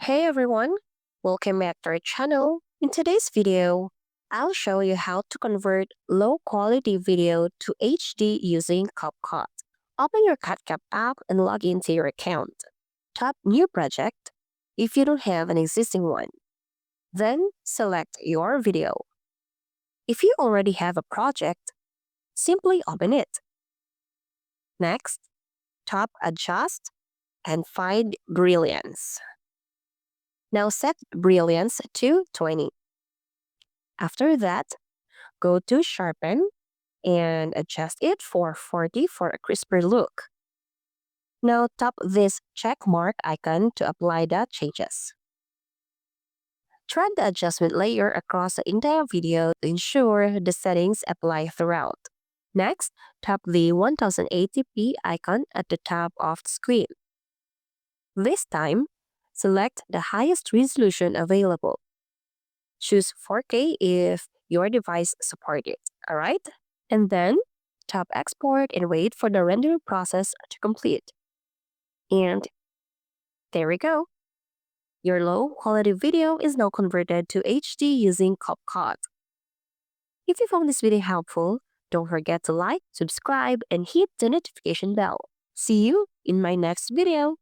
Hey everyone, welcome back to our channel. In today's video, I'll show you how to convert low quality video to HD using Capcut. Open your Capcut app and log into your account. Tap New Project if you don't have an existing one. Then select your video. If you already have a project, simply open it. Next, tap Adjust and find Brilliance. Now set Brilliance to 20. After that, go to Sharpen and adjust it for 40 for a crisper look. Now tap this check mark icon to apply the changes. Drag the adjustment layer across the entire video to ensure the settings apply throughout. Next, tap the 1080p icon at the top of the screen. This time, select the highest resolution available. Choose 4K if your device supports it, alright? And then, tap Export and wait for the rendering process to complete. And there we go. Your low-quality video is now converted to HD using Capcut. If you found this video helpful, don't forget to like, subscribe, and hit the notification bell. See you in my next video.